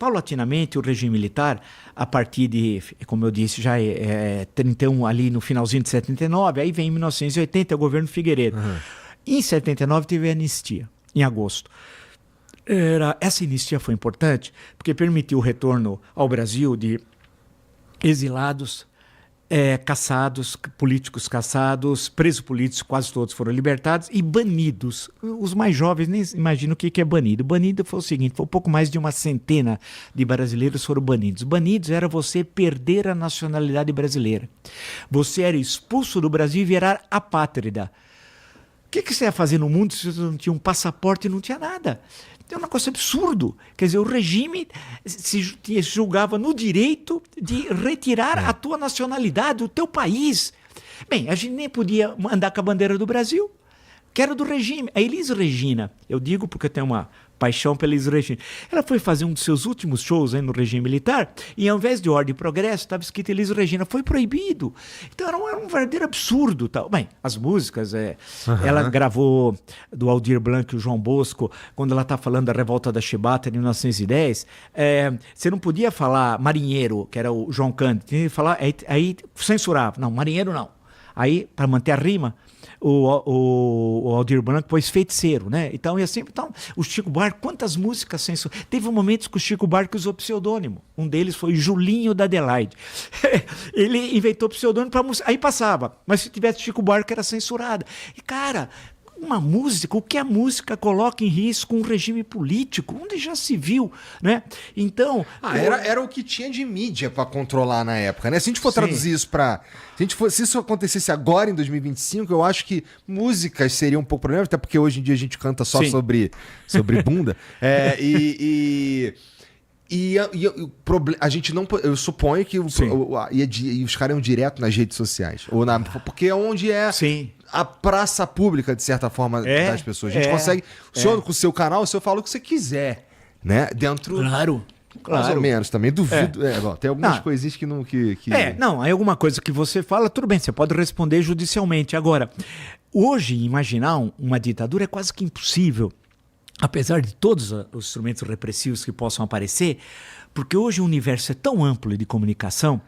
Paulatinamente, o regime militar, a partir de, como eu disse, já é 31, ali no finalzinho de 79, aí vem em 1980 o governo Figueiredo. Em 79 teve a anistia, em agosto. Essa anistia foi importante porque permitiu o retorno ao Brasil de exilados, caçados, políticos caçados, presos políticos, quase todos foram libertados, e banidos. Os mais jovens nem imaginam o que é banido. Banido foi o seguinte, foi um pouco mais de uma centena de brasileiros foram banidos. Banidos era você perder a nacionalidade brasileira. Você era expulso do Brasil e virar apátrida. O que você ia fazer no mundo se você não tinha um passaporte e não tinha nada? É um negócio absurdo. Quer dizer, o regime se julgava no direito de retirar a tua nacionalidade, o teu país. Bem, a gente nem podia andar com a bandeira do Brasil, que era do regime. A Elis Regina, eu digo porque eu tenho uma paixão pela Elis Regina, ela foi fazer um dos seus últimos shows aí no regime militar e ao invés de Ordem e Progresso estava escrito Elis Regina, foi proibido. Então era um verdadeiro absurdo. Tal. Bem, as músicas, ela gravou do Aldir Blanc e o João Bosco, quando ela está falando da Revolta da Chibata em 1910, você não podia falar marinheiro, que era o João Cândido, tinha que falar, aí censurava, não, marinheiro não. Aí, para manter a rima, o Aldir Blanc pôs feiticeiro, né? Então, o Chico Buarque, quantas músicas censuradas? Teve momentos que o Chico Buarque usou pseudônimo. Um deles foi Julinho da Adelaide. Ele inventou pseudônimo para música. Aí passava. Mas se tivesse Chico Buarque, era censurada. E, cara, uma música, o que a música coloca em risco um regime político, onde já se viu, né? Então... Era o que tinha de mídia para controlar na época, né? Se a gente for traduzir isso para... Se isso acontecesse agora, em 2025, eu acho que músicas seriam um pouco problema, até porque hoje em dia a gente canta só sobre bunda. A gente não... Eu suponho que os caras iam direto nas redes sociais. Porque é onde é... Sim. A praça pública, de certa forma, das pessoas. A gente consegue... O senhor, com o seu canal, o senhor fala o que você quiser, né? Dentro... Claro. Mais ou menos, também duvido. Tem algumas coisinhas que não... Não, aí alguma coisa que você fala, tudo bem, você pode responder judicialmente. Agora, hoje, imaginar uma ditadura é quase que impossível, apesar de todos os instrumentos repressivos que possam aparecer, porque hoje o universo é tão amplo de comunicação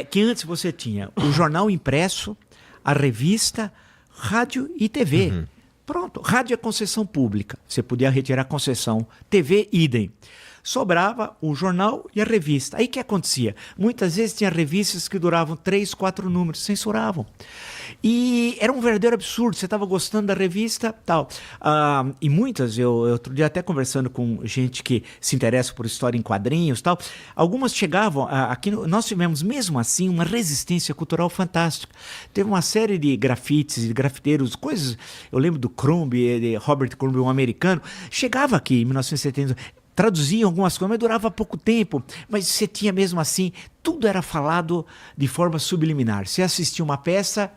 que antes você tinha o jornal impresso, a revista, rádio e TV. Pronto, rádio é concessão pública, você podia retirar a concessão, TV, idem. Sobrava o jornal e a revista. Aí o que acontecia? Muitas vezes tinha revistas que duravam 3, 4 números, censuravam. E era um verdadeiro absurdo, você estava gostando da revista, tal. E muitas, eu outro dia até conversando com gente que se interessa por história em quadrinhos, tal, algumas chegavam, aqui nós tivemos mesmo assim uma resistência cultural fantástica. Teve uma série de grafites, de grafiteiros, coisas, eu lembro do Crumb, de Robert Crumb, um americano, chegava aqui em 1970, traduziam algumas coisas, mas durava pouco tempo, mas você tinha mesmo assim, tudo era falado de forma subliminar. Você assistia uma peça,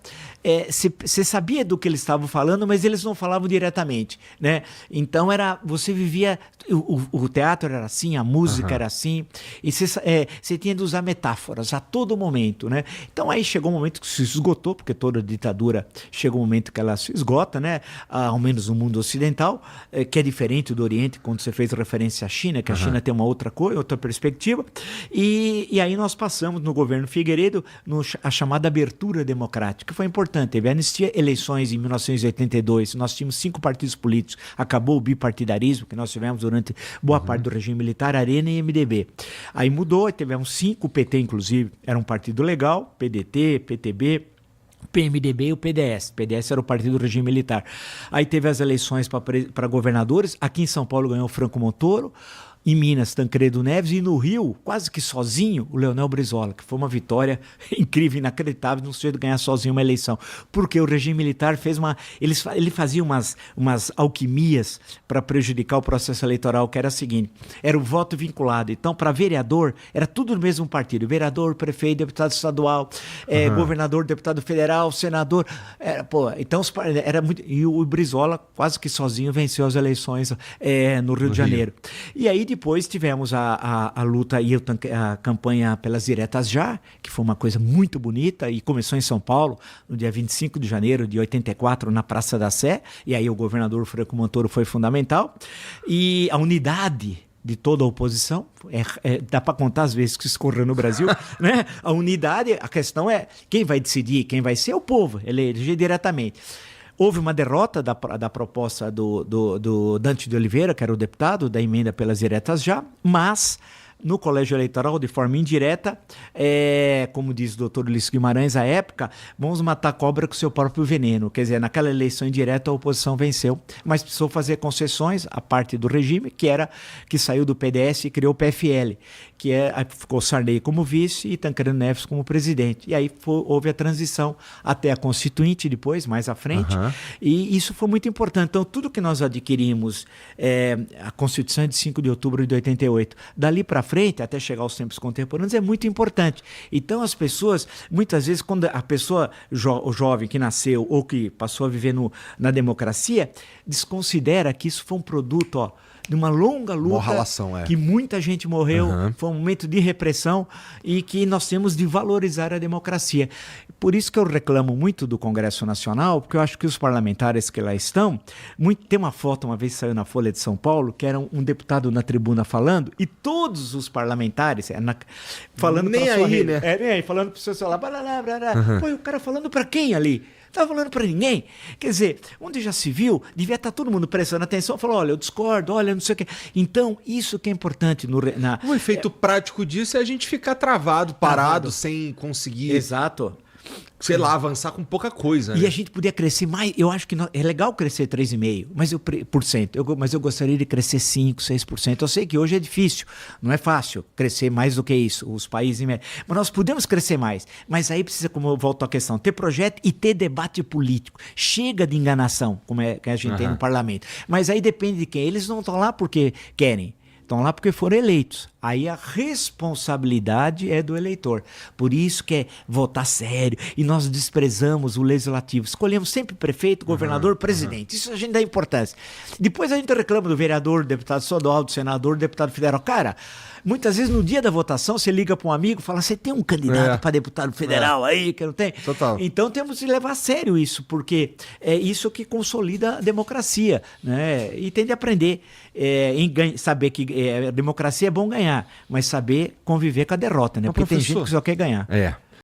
você sabia do que eles estavam falando, mas eles não falavam diretamente, né? Então você vivia, o teatro era assim, a música era assim, e você tinha de usar metáforas a todo momento, né? Então aí chegou um momento que se esgotou, porque toda ditadura chega um momento que ela se esgota, né? Ao menos no mundo ocidental, que é diferente do Oriente, quando você fez referência à China, que a China tem uma outra coisa, outra perspectiva, e aí nós passamos no governo Figueiredo a chamada abertura democrática, que foi importante. Teve anistia, eleições em 1982, nós tínhamos 5 partidos políticos, acabou o bipartidarismo que nós tivemos durante boa parte do regime militar, Arena e MDB. Aí mudou, tivemos 5, o PT inclusive era um partido legal, PDT, PTB, PMDB e o PDS. O PDS era o partido do regime militar. Aí teve as eleições para governadores. Aqui em São Paulo ganhou o Franco Montoro, em Minas, Tancredo Neves, e no Rio, quase que sozinho, o Leonel Brizola, que foi uma vitória incrível, inacreditável, não sei ganhar sozinho uma eleição. Porque o regime militar ele fazia umas alquimias para prejudicar o processo eleitoral, que era o seguinte, era o voto vinculado. Então, para vereador, era tudo no mesmo partido. Vereador, prefeito, deputado estadual, governador, deputado federal, senador. Então, era muito... E o Brizola, quase que sozinho, venceu as eleições no Rio de Janeiro. E aí, depois tivemos a luta e a campanha pelas diretas já, que foi uma coisa muito bonita e começou em São Paulo no dia 25 de janeiro de 84 na Praça da Sé, e aí o governador Franco Montoro foi fundamental, e a unidade de toda a oposição. Dá para contar as vezes que escorreu no Brasil. Né? A unidade, a questão é quem vai decidir, quem vai ser o povo, eleger diretamente. Houve uma derrota da proposta do Dante de Oliveira, que era o deputado, da emenda pelas diretas já, mas no colégio eleitoral, de forma indireta, como diz o doutor Ulisses Guimarães à época, vamos matar a cobra com seu próprio veneno. Quer dizer, naquela eleição indireta a oposição venceu, mas precisou fazer concessões à parte do regime, que saiu do PDS e criou o PFL, ficou Sarney como vice e Tancredo Neves como presidente. E aí houve a transição até a Constituinte depois, mais à frente, e isso foi muito importante. Então, tudo que nós adquirimos, a Constituição é de 5 de outubro de 88, dali para frente, até chegar aos tempos contemporâneos, é muito importante. Então, as pessoas, muitas vezes, quando a pessoa, o jovem que nasceu ou que passou a viver na democracia, desconsidera que isso foi um produto, de uma longa luta, que muita gente morreu, foi um momento de repressão e que nós temos de valorizar a democracia. Por isso que eu reclamo muito do Congresso Nacional, porque eu acho que os parlamentares que lá estão, tem uma foto, uma vez saiu na Folha de São Paulo, que era um deputado na tribuna falando, e todos os parlamentares falando nem para sua aí, rede, né? Nem aí, falando para o seu celular, Pô, e o cara falando para quem ali? Estava falando para ninguém. Quer dizer, onde já se viu, devia estar todo mundo prestando atenção, falou, olha, eu discordo, olha, não sei o quê. Então, isso que é importante. O efeito prático disso é a gente ficar travado, parado, sem conseguir... Exato. Sei lá, avançar com pouca coisa. E né? a gente podia crescer mais. Eu acho que é legal crescer 3,5%, mas eu gostaria de crescer 5%, 6%. Eu sei que hoje é difícil, não é fácil crescer mais do que isso, os países. Mas nós podemos crescer mais. Mas aí precisa, como eu volto à questão, ter projeto e ter debate político. Chega de enganação, como que a gente tem no parlamento. Mas aí depende de quem. Eles não estão lá porque querem. Estão lá porque foram eleitos. Aí a responsabilidade é do eleitor. Por isso que é votar sério. E nós desprezamos o legislativo. Escolhemos sempre prefeito, governador, presidente. Isso a gente dá importância. Depois a gente reclama do vereador, do deputado estadual, do senador, do deputado federal. Cara, muitas vezes no dia da votação você liga para um amigo e fala, você tem um candidato para deputado federal aí que não tem? Total. Então temos que levar a sério isso, porque é isso que consolida a democracia, né? E tem de aprender, saber que a democracia é bom ganhar, mas saber conviver com a derrota, né? Porque tem gente que só quer ganhar.